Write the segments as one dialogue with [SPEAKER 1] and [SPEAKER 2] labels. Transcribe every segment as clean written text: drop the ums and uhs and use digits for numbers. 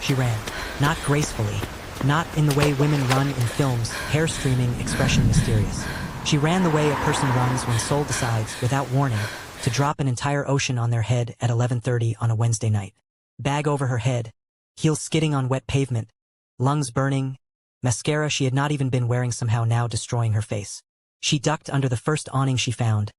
[SPEAKER 1] She ran. Not gracefully. Not in the way women run in films, hair streaming, expression mysterious. She ran the way a person runs when Seoul decides, without warning, to drop an entire ocean on their head at 11:30 on a Wednesday night. Bag over her head, heels skidding on wet pavement, lungs burning, mascara she had not even been wearing somehow now destroying her face. She ducked under the first awning she found,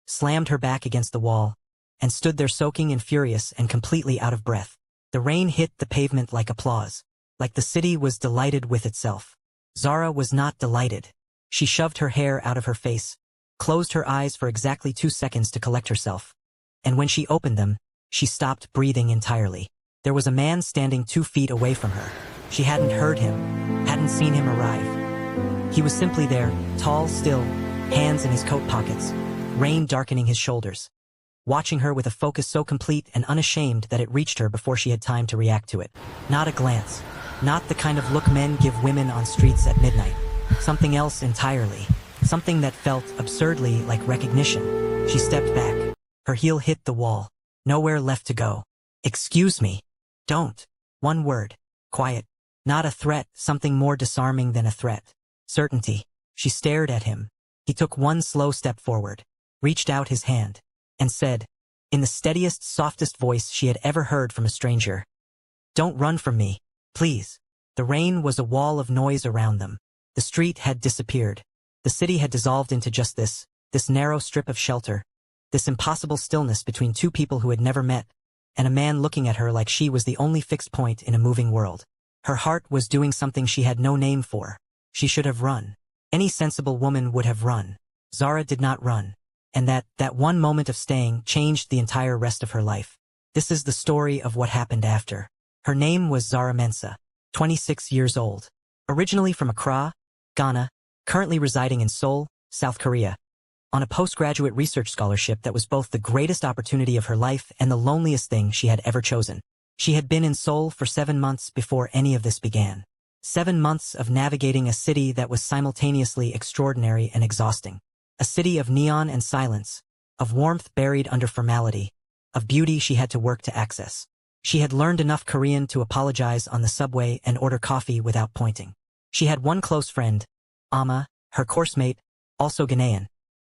[SPEAKER 1] slammed her back against the wall, and stood there soaking and furious and completely out of breath. The rain hit the pavement like applause, like the city was delighted with itself. Zara was not delighted. She shoved her hair out of her face, closed her eyes for exactly 2 seconds to collect herself, and when she opened them, she stopped breathing entirely. There was a man standing 2 feet away from her. She hadn't heard him, hadn't seen him arrive. He was simply there, tall, still, hands in his coat pockets, rain darkening his shoulders, watching her with a focus so complete and unashamed that it reached her before she had time to react to it. Not a glance. Not the kind of look men give women on streets at midnight. Something else entirely. Something that felt absurdly like recognition. She stepped back. Her heel hit the wall. Nowhere left to go. "Excuse me." "Don't." One word. Quiet. Not a threat, something more disarming than a threat. Certainty. She stared at him. He took one slow step forward, reached out his hand, and said, in the steadiest, softest voice she had ever heard from a stranger, "Don't run from me, please." The rain was a wall of noise around them. The street had disappeared. The city had dissolved into just this narrow strip of shelter, this impossible stillness between 2 people who had never met, and a man looking at her like she was the only fixed point in a moving world. Her heart was doing something she had no name for. She should have run. Any sensible woman would have run. Zara did not run. And that one moment of staying changed the entire rest of her life. This is the story of what happened after. Her name was Zara Mensah, 26 years old. Originally from Accra, Ghana, currently residing in Seoul, South Korea, on a postgraduate research scholarship that was both the greatest opportunity of her life and the loneliest thing she had ever chosen. She had been in Seoul for 7 months before any of this began. 7 months of navigating a city that was simultaneously extraordinary and exhausting. A city of neon and silence, of warmth buried under formality, of beauty she had to work to access. She had learned enough Korean to apologize on the subway and order coffee without pointing. She had one close friend, Amma, her course mate, also Ghanaian,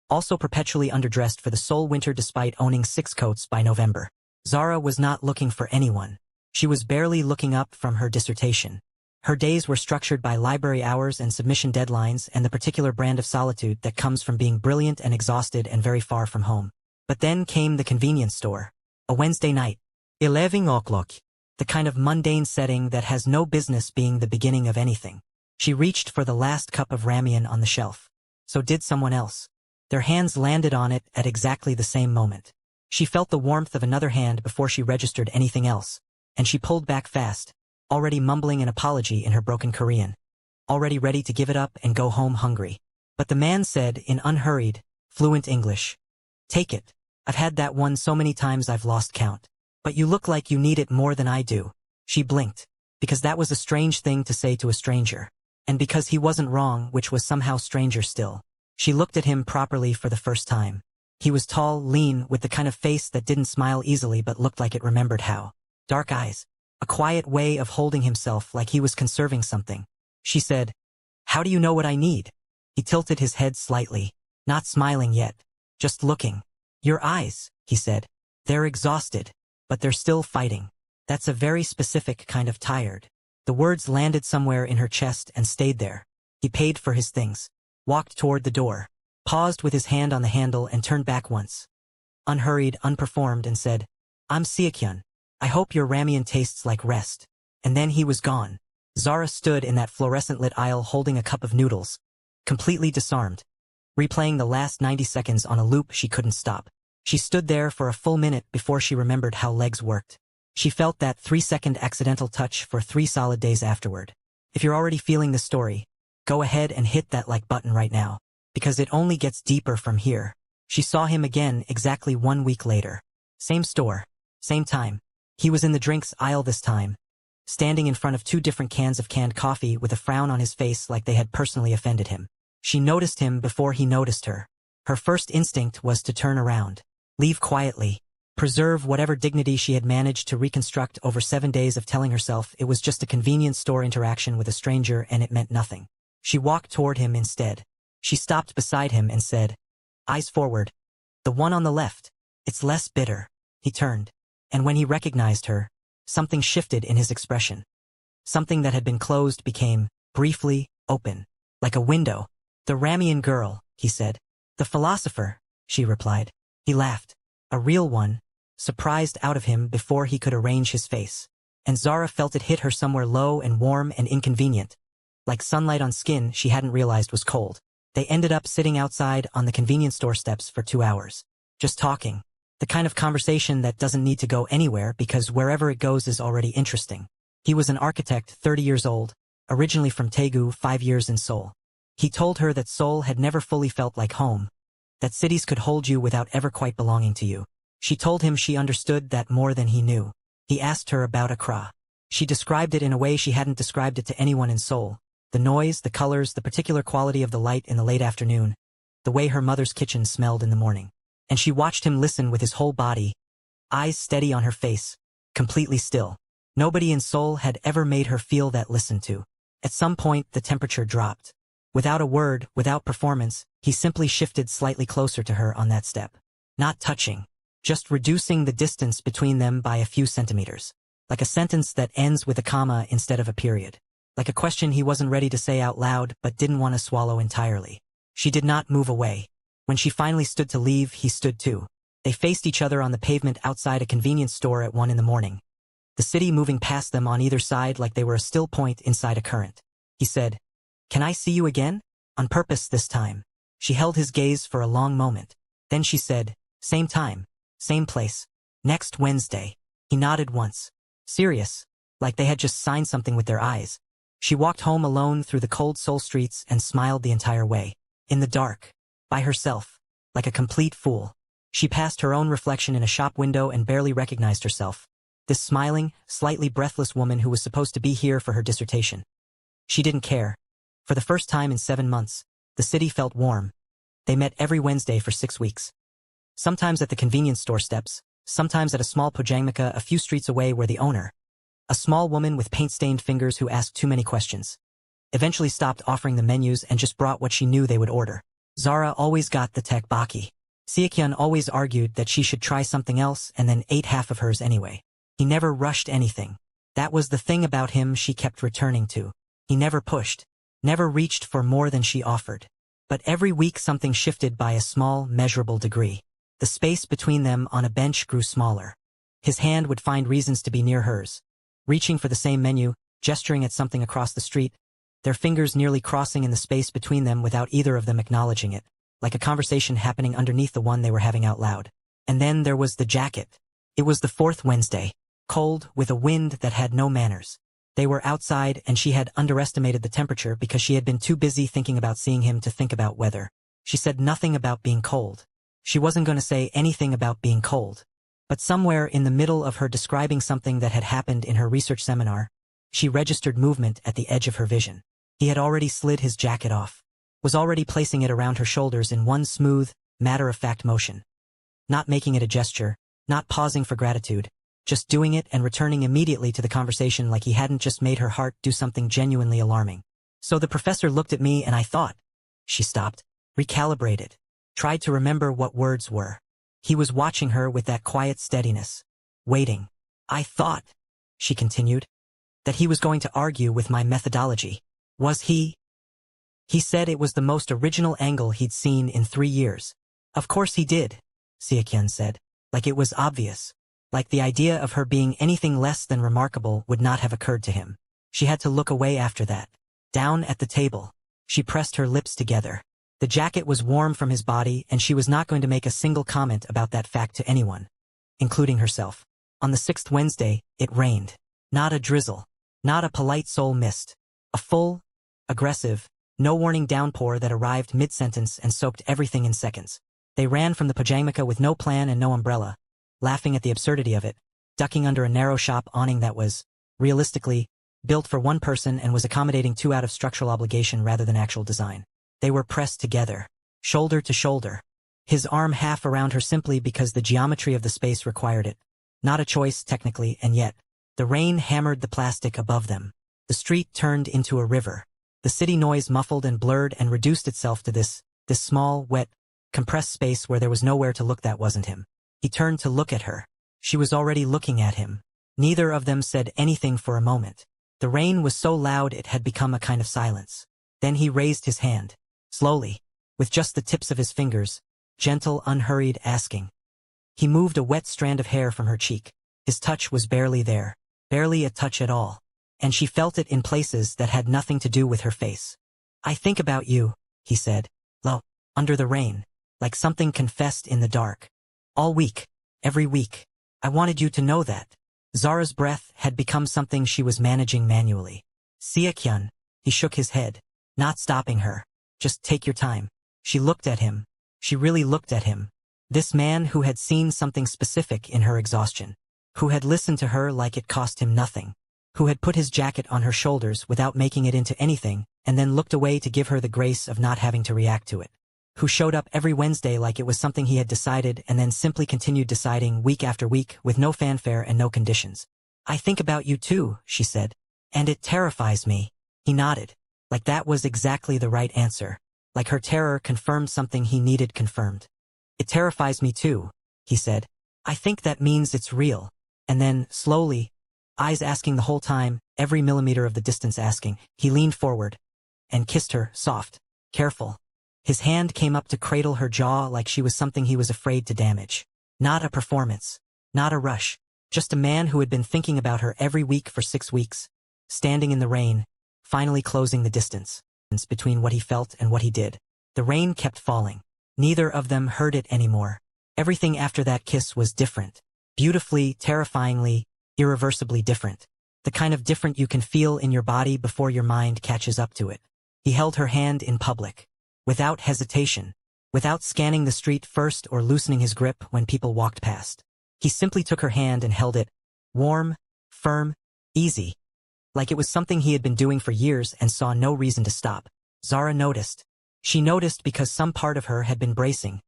[SPEAKER 1] also perpetually underdressed for the Seoul winter despite owning 6 coats by November. Zara was not looking for anyone. She was barely looking up from her dissertation. Her days were structured by library hours and submission deadlines and the particular brand of solitude that comes from being brilliant and exhausted and very far from home. But then came the convenience store. A Wednesday night. 11 o'clock. The kind of mundane setting that has no business being the beginning of anything. She reached for the last cup of ramen on the shelf. So did someone else. Their hands landed on it at exactly the same moment. She felt the warmth of another hand before she registered anything else, and she pulled back fast, already mumbling an apology in her broken Korean, already ready to give it up and go home hungry. But the man said in unhurried, fluent English, "Take it. I've had that one so many times I've lost count. But you look like you need it more than I do." She blinked, because that was a strange thing to say to a stranger, and because he wasn't wrong, which was somehow stranger still. She looked at him properly for the first time. He was tall, lean, with the kind of face that didn't smile easily but looked like it remembered how. Dark eyes. A quiet way of holding himself like he was conserving something. She said, "How do you know what I need?" He tilted his head slightly, not smiling yet, just looking. "Your eyes," he said. "They're exhausted, but they're still fighting. That's a very specific kind of tired." The words landed somewhere in her chest and stayed there. He paid for his things, walked toward the door, paused with his hand on the handle and turned back once. Unhurried, unperformed, and said, "I'm Seokhyun. I hope your ramen tastes like rest." And then he was gone. Zara stood in that fluorescent-lit aisle holding a cup of noodles, completely disarmed, replaying the last 90 seconds on a loop she couldn't stop. She stood there for a full minute before she remembered how legs worked. She felt that 3-second accidental touch for 3 solid days afterward. If you're already feeling the story, go ahead and hit that like button right now, because it only gets deeper from here. She saw him again exactly 1 week later. Same store, same time. He was in the drinks aisle this time, standing in front of 2 different cans of canned coffee with a frown on his face like they had personally offended him. She noticed him before he noticed her. Her first instinct was to turn around, leave quietly, preserve whatever dignity she had managed to reconstruct over 7 days of telling herself it was just a convenience store interaction with a stranger and it meant nothing. She walked toward him instead. She stopped beside him and said, "Eyes forward. The one on the left. It's less bitter." He turned, and when he recognized her, something shifted in his expression. Something that had been closed became, briefly, open, like a window. "The Ramian girl," he said. "The philosopher," she replied. He laughed. A real one, surprised out of him before he could arrange his face. And Zara felt it hit her somewhere low and warm and inconvenient. Like sunlight on skin she hadn't realized was cold. They ended up sitting outside on the convenience store steps for 2 hours. Just talking. The kind of conversation that doesn't need to go anywhere because wherever it goes is already interesting. He was an architect, 30 years old, originally from Daegu, 5 years in Seoul. He told her that Seoul had never fully felt like home, that cities could hold you without ever quite belonging to you. She told him she understood that more than he knew. He asked her about Accra. She described it in a way she hadn't described it to anyone in Seoul. The noise, the colors, the particular quality of the light in the late afternoon, the way her mother's kitchen smelled in the morning. And she watched him listen with his whole body, eyes steady on her face, completely still. Nobody in Seoul had ever made her feel that listened to. At some point, the temperature dropped. Without a word, without performance, he simply shifted slightly closer to her on that step. Not touching, just reducing the distance between them by a few centimeters. Like a sentence that ends with a comma instead of a period. Like a question he wasn't ready to say out loud but didn't want to swallow entirely. She did not move away. When she finally stood to leave, he stood too. They faced each other on the pavement outside a convenience store at 1 in the morning. The city moving past them on either side like they were a still point inside a current. He said, "Can I see you again?" On purpose this time. She held his gaze for a long moment. Then she said, "Same time, same place, next Wednesday." He nodded once. Serious, like they had just signed something with their eyes. She walked home alone through the cold Seoul streets and smiled the entire way. In the dark. By herself. Like a complete fool. She passed her own reflection in a shop window and barely recognized herself. This smiling, slightly breathless woman who was supposed to be here for her dissertation. She didn't care. For the first time in 7 months, the city felt warm. They met every Wednesday for 6 weeks. Sometimes at the convenience store steps, sometimes at a small pojangmaka a few streets away where the owner, a small woman with paint-stained fingers who asked too many questions, eventually stopped offering the menus and just brought what she knew they would order. Zara always got the tteokbokki. Seokhyun always argued that she should try something else and then ate half of hers anyway. He never rushed anything. That was the thing about him she kept returning to. He never pushed, never reached for more than she offered. But every week something shifted by a small, measurable degree. The space between them on a bench grew smaller. His hand would find reasons to be near hers, reaching for the same menu, gesturing at something across the street, their fingers nearly crossing in the space between them without either of them acknowledging it, like a conversation happening underneath the one they were having out loud. And then there was the jacket. It was the 4th Wednesday, cold, with a wind that had no manners. They were outside and she had underestimated the temperature because she had been too busy thinking about seeing him to think about weather. She said nothing about being cold. She wasn't going to say anything about being cold. But somewhere in the middle of her describing something that had happened in her research seminar, she registered movement at the edge of her vision. He had already slid his jacket off, was already placing it around her shoulders in one smooth, matter-of-fact motion. Not making it a gesture, not pausing for gratitude, just doing it and returning immediately to the conversation like he hadn't just made her heart do something genuinely alarming. So the professor looked at me and I thought. She stopped, recalibrated, tried to remember what words were. He was watching her with that quiet steadiness, waiting. I thought, she continued, that he was going to argue with my methodology. Was he? He said it was the most original angle he'd seen in 3 years. Of course he did, Seokhyun said, like it was obvious. Like the idea of her being anything less than remarkable would not have occurred to him. She had to look away after that. Down at the table. She pressed her lips together. The jacket was warm from his body and she was not going to make a single comment about that fact to anyone, including herself. On the 6th Wednesday, it rained. Not a drizzle. Not a polite soul mist. A full, aggressive, no-warning downpour that arrived mid-sentence and soaked everything in seconds. They ran from the pojangmaka with no plan and no umbrella, laughing at the absurdity of it, ducking under a narrow shop awning that was, realistically, built for one person and was accommodating 2 out of structural obligation rather than actual design. They were pressed together, shoulder to shoulder. his arm half around her simply because the geometry of the space required it. Not a choice, technically, and yet. The rain hammered the plastic above them. The street turned into a river. The city noise muffled and blurred and reduced itself to this small, wet, compressed space where there was nowhere to look that wasn't him. He turned to look at her. She was already looking at him. Neither of them said anything for a moment. The rain was so loud it had become a kind of silence. Then he raised his hand. Slowly, with just the tips of his fingers, gentle, unhurried, asking. He moved a wet strand of hair from her cheek. His touch was barely there. Barely a touch at all. And she felt it in places that had nothing to do with her face. I think about you, he said. Low, under the rain, like something confessed in the dark. All week, every week. I wanted you to know that. Zara's breath had become something she was managing manually. Seokhyun, he shook his head, not stopping her. Just take your time. She looked at him. She really looked at him. This man who had seen something specific in her exhaustion. Who had listened to her like it cost him nothing. Who had put his jacket on her shoulders without making it into anything, and then looked away to give her the grace of not having to react to it. Who showed up every Wednesday like it was something he had decided and then simply continued deciding week after week with no fanfare and no conditions. I think about you too, she said. And it terrifies me. He nodded. Like that was exactly the right answer. Like her terror confirmed something he needed confirmed. It terrifies me too, he said. I think that means it's real. And then, slowly, eyes asking the whole time, every millimeter of the distance asking, he leaned forward and kissed her, soft, careful. His hand came up to cradle her jaw like she was something he was afraid to damage. Not a performance. Not a rush. Just a man who had been thinking about her every week for 6 weeks. Standing in the rain, finally closing the distance between what he felt and what he did. The rain kept falling. Neither of them heard it anymore. Everything after that kiss was different. Beautifully, terrifyingly, irreversibly different. The kind of different you can feel in your body before your mind catches up to it. He held her hand in public. Without hesitation. Without scanning the street first or loosening his grip when people walked past. He simply took her hand and held it. Warm, firm, easy. Like it was something he had been doing for years and saw no reason to stop. Zara noticed. She noticed because some part of her had been bracing,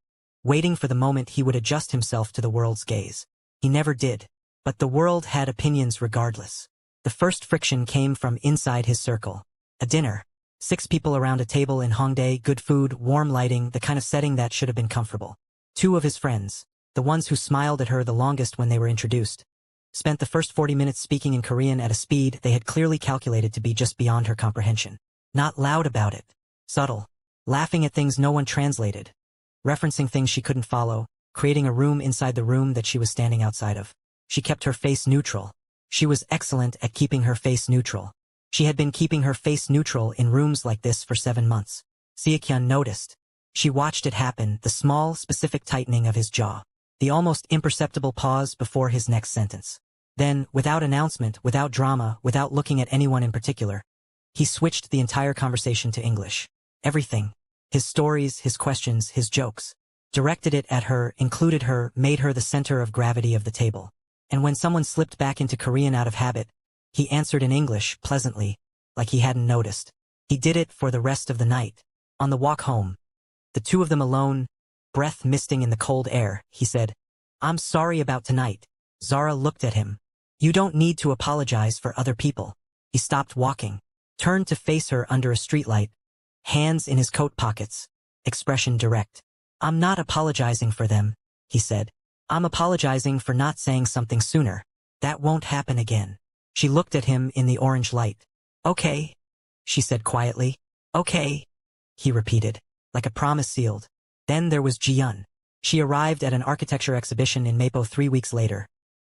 [SPEAKER 1] waiting for the moment he would adjust himself to the world's gaze. He never did. But the world had opinions regardless. The first friction came from inside his circle. A dinner. 6 people around a table in Hongdae, good food, warm lighting, the kind of setting that should have been comfortable. 2 of his friends, the ones who smiled at her the longest when they were introduced, spent the first 40 minutes speaking in Korean at a speed they had clearly calculated to be just beyond her comprehension. Not loud about it. Subtle. Laughing at things no one translated. Referencing things she couldn't follow, creating a room inside the room that she was standing outside of. She kept her face neutral. She was excellent at keeping her face neutral. She had been keeping her face neutral in rooms like this for 7 months. Seokhyun noticed. She watched it happen, the small, specific tightening of his jaw. The almost imperceptible pause before his next sentence. Then, without announcement, without drama, without looking at anyone in particular, he switched the entire conversation to English. Everything. His stories, his questions, his jokes. Directed it at her, included her, made her the center of gravity of the table. And when someone slipped back into Korean out of habit, he answered in English, pleasantly, like he hadn't noticed. He did it for the rest of the night. On the walk home, the 2 of them alone, breath misting in the cold air, he said, I'm sorry about tonight. Zara looked at him. You don't need to apologize for other people. He stopped walking, turned to face her under a streetlight, hands in his coat pockets, expression direct. I'm not apologizing for them, he said. I'm apologizing for not saying something sooner. That won't happen again. She looked at him in the orange light. Okay, she said quietly. Okay, he repeated, like a promise sealed. Then there was Ji-yeon. She arrived at an architecture exhibition in Mapo 3 weeks later.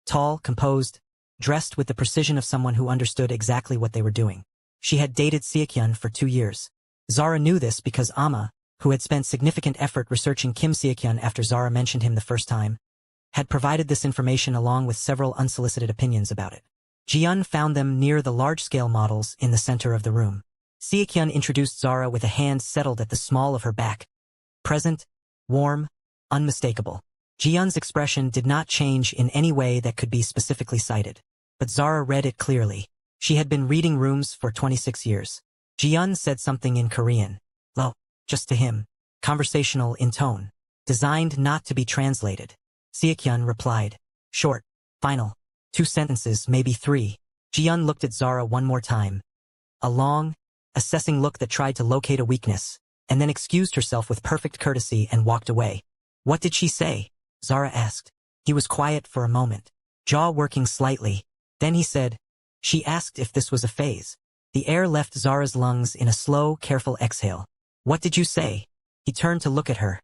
[SPEAKER 1] Tall, composed, dressed with the precision of someone who understood exactly what they were doing. She had dated Seokhyun for 2 years. Zara knew this because Amma, who had spent significant effort researching Kim Seokhyun after Zara mentioned him the first time, had provided this information along with several unsolicited opinions about it. Ji-yeon found them near the large-scale models in the center of the room. Seokhyun introduced Zara with a hand settled at the small of her back. Present, warm, unmistakable. Ji-yeon's expression did not change in any way that could be specifically cited. But Zara read it clearly. She had been reading rooms for 26 years. Ji-yeon said something in Korean. Low, just to him. Conversational in tone. Designed not to be translated. Seokhyun replied. Short. Final. 2 sentences, maybe 3. Jihyun looked at Zara one more time. A long, assessing look that tried to locate a weakness, and then excused herself with perfect courtesy and walked away. What did she say? Zara asked. He was quiet for a moment, jaw working slightly. Then he said, she asked if this was a phase. The air left Zara's lungs in a slow, careful exhale. What did you say? He turned to look at her.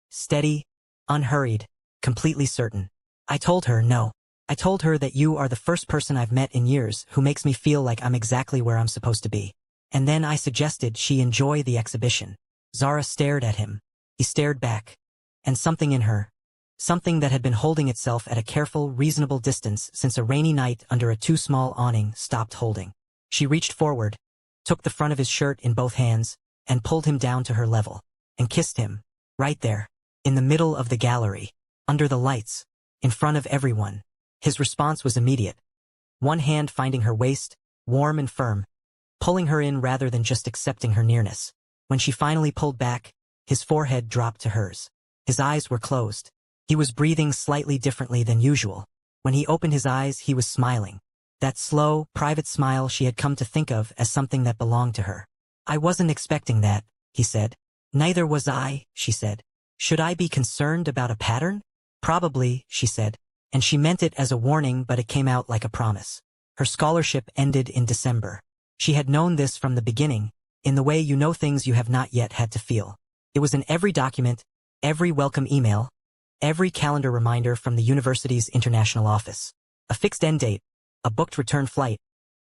[SPEAKER 1] Steady, unhurried, completely certain. I told her no. I told her that you are the first person I've met in years who makes me feel like I'm exactly where I'm supposed to be. And then I suggested she enjoy the exhibition. Zara stared at him. He stared back. And something in her, something that had been holding itself at a careful, reasonable distance since a rainy night under a too small awning, stopped holding. She reached forward, took the front of his shirt in both hands, and pulled him down to her level, and kissed him, right there, in the middle of the gallery, under the lights, in front of everyone. His response was immediate. One hand finding her waist, warm and firm, pulling her in rather than just accepting her nearness. When she finally pulled back, his forehead dropped to hers. His eyes were closed. He was breathing slightly differently than usual. When he opened his eyes, he was smiling. That slow, private smile she had come to think of as something that belonged to her. I wasn't expecting that, he said. Neither was I, she said. Should I be concerned about a pattern? Probably, she said. And she meant it as a warning, but it came out like a promise. Her scholarship ended in December. She had known this from the beginning, in the way you know things you have not yet had to feel. It was in every document, every welcome email, every calendar reminder from the university's international office. A fixed end date, a booked return flight,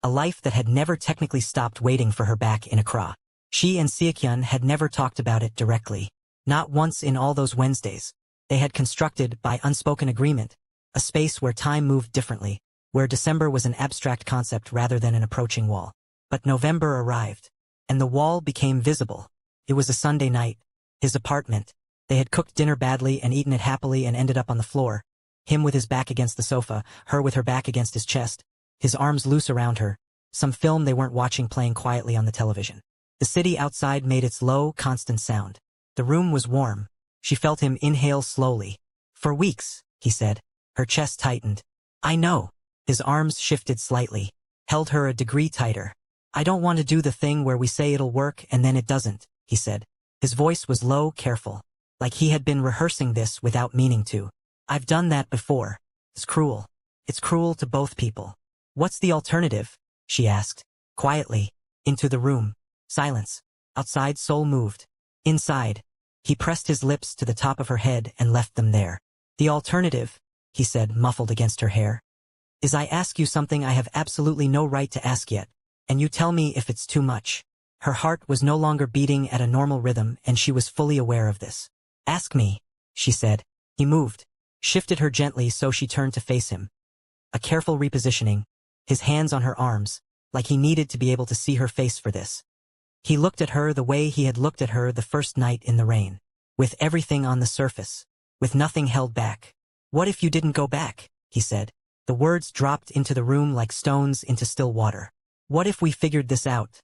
[SPEAKER 1] a life that had never technically stopped waiting for her back in Accra. She and Seokhyun had never talked about it directly. Not once in all those Wednesdays. They had constructed, by unspoken agreement, a space where time moved differently, where December was an abstract concept rather than an approaching wall. But November arrived, and the wall became visible. It was a Sunday night. His apartment. They had cooked dinner badly and eaten it happily and ended up on the floor. Him with his back against the sofa, her with her back against his chest, his arms loose around her, some film they weren't watching playing quietly on the television. The city outside made its low, constant sound. The room was warm. She felt him inhale slowly. For weeks, he said. Her chest tightened. I know. His arms shifted slightly, held her a degree tighter. I don't want to do the thing where we say it'll work and then it doesn't, he said. His voice was low, careful, like he had been rehearsing this without meaning to. I've done that before. It's cruel. It's cruel to both people. What's the alternative? She asked, quietly, into the room. Silence. Outside, Seoul moved. Inside. He pressed his lips to the top of her head and left them there. The alternative, he said, muffled against her hair, is I ask you something I have absolutely no right to ask yet, and you tell me if it's too much. Her heart was no longer beating at a normal rhythm, and she was fully aware of this. Ask me, she said. He moved, shifted her gently so she turned to face him. A careful repositioning, his hands on her arms, like he needed to be able to see her face for this. He looked at her the way he had looked at her the first night in the rain, with everything on the surface, with nothing held back. What if you didn't go back? He said. The words dropped into the room like stones into still water. What if we figured this out?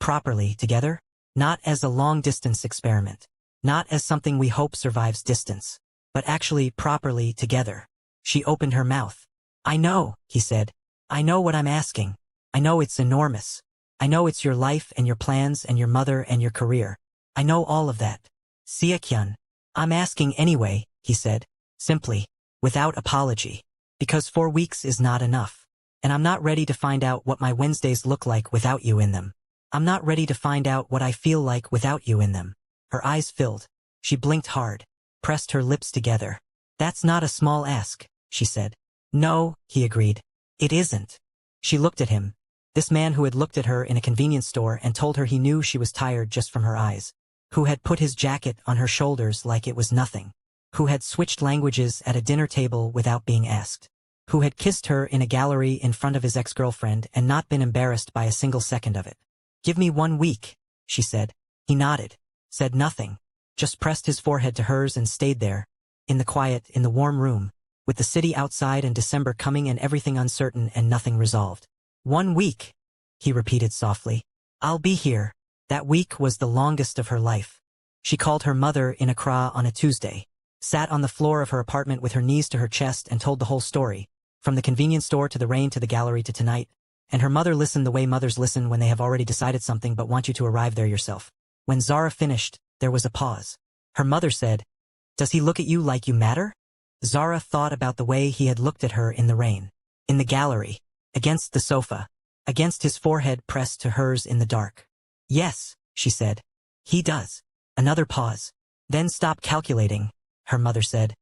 [SPEAKER 1] Properly, together? Not as a long-distance experiment. Not as something we hope survives distance. But actually properly together. She opened her mouth. I know, he said. I know what I'm asking. I know it's enormous. I know it's your life and your plans and your mother and your career. I know all of that. Seokhyun. I'm asking anyway, he said. Simply. Without apology. Because 4 weeks is not enough. And I'm not ready to find out what my Wednesdays look like without you in them. I'm not ready to find out what I feel like without you in them. Her eyes filled. She blinked hard, pressed her lips together. That's not a small ask, she said. No, he agreed. It isn't. She looked at him. This man who had looked at her in a convenience store and told her he knew she was tired just from her eyes. Who had put his jacket on her shoulders like it was nothing. Who had switched languages at a dinner table without being asked. Who had kissed her in a gallery in front of his ex-girlfriend and not been embarrassed by a single second of it. Give me 1 week, she said. He nodded, said nothing, just pressed his forehead to hers and stayed there, in the quiet, in the warm room, with the city outside and December coming and everything uncertain and nothing resolved. 1 week, he repeated softly. I'll be here. That week was the longest of her life. She called her mother in Accra on a Tuesday. sat on the floor of her apartment with her knees to her chest and told the whole story, from the convenience store to the rain to the gallery to tonight, and her mother listened the way mothers listen when they have already decided something but want you to arrive there yourself. When Zara finished, there was a pause. Her mother said, "Does he look at you like you matter?" Zara thought about the way he had looked at her in the rain, in the gallery, against the sofa, against his forehead pressed to hers in the dark. "Yes," she said. "He does." Another pause. "Then stop calculating," her mother said,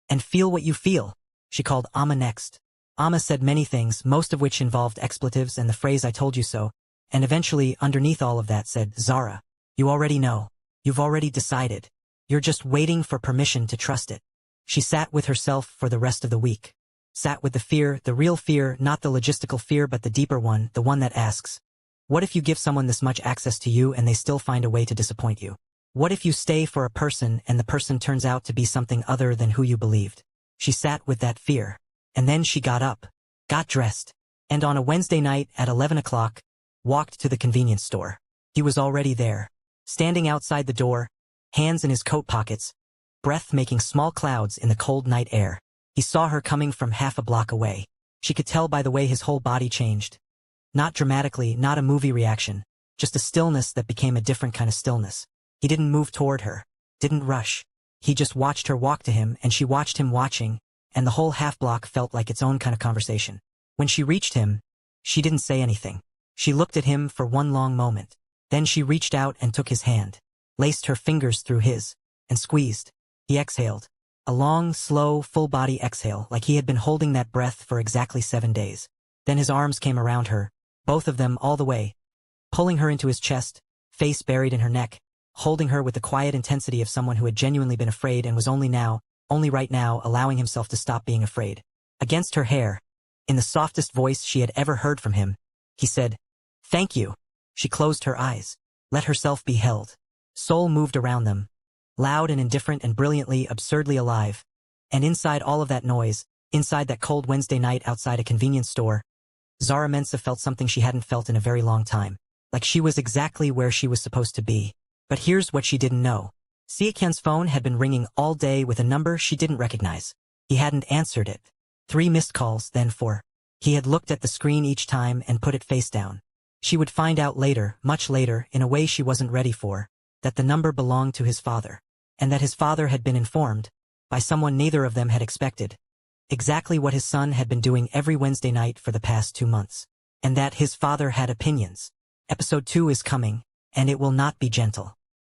[SPEAKER 1] "and feel what you feel." She called Amma next. Amma said many things, most of which involved expletives and the phrase "I told you so," and eventually, underneath all of that, said, "Zara, you already know. You've already decided. You're just waiting for permission to trust it." She sat with herself for the rest of the week. Sat with the fear, the real fear, not the logistical fear but the deeper one, the one that asks, what if you give someone this much access to you and they still find a way to disappoint you? What if you stay for a person and the person turns out to be something other than who you believed? She sat with that fear. And then she got up, got dressed, and on a Wednesday night at 11 o'clock, walked to the convenience store. He was already there, standing outside the door, hands in his coat pockets, breath making small clouds in the cold night air. He saw her coming from half a block away. She could tell by the way his whole body changed. Not dramatically, not a movie reaction, just a stillness that became a different kind of stillness. He didn't move toward her, didn't rush. He just watched her walk to him and she watched him watching, and the whole half block felt like its own kind of conversation. When she reached him, she didn't say anything. She looked at him for one long moment. Then she reached out and took his hand, laced her fingers through his, and squeezed. He exhaled. A long, slow, full-body exhale, like he had been holding that breath for exactly 7 days. Then his arms came around her, both of them all the way, pulling her into his chest, face buried in her neck, holding her with the quiet intensity of someone who had genuinely been afraid and was only right now, allowing himself to stop being afraid. Against her hair, in the softest voice she had ever heard from him, he said, "Thank you." She closed her eyes, let herself be held. Seoul moved around them, loud and indifferent and brilliantly, absurdly alive. And inside all of that noise, inside that cold Wednesday night outside a convenience store, Zara Mensah felt something she hadn't felt in a very long time. Like she was exactly where she was supposed to be. But here's what she didn't know. Seokhyun's phone had been ringing all day with a number she didn't recognize. He hadn't answered it. 3 missed calls, then 4. He had looked at the screen each time and put it face down. She would find out later, much later, in a way she wasn't ready for, that the number belonged to his father. And that his father had been informed, by someone neither of them had expected, exactly what his son had been doing every Wednesday night for the past 2 months. And that his father had opinions. Episode 2 is coming, and it will not be gentle.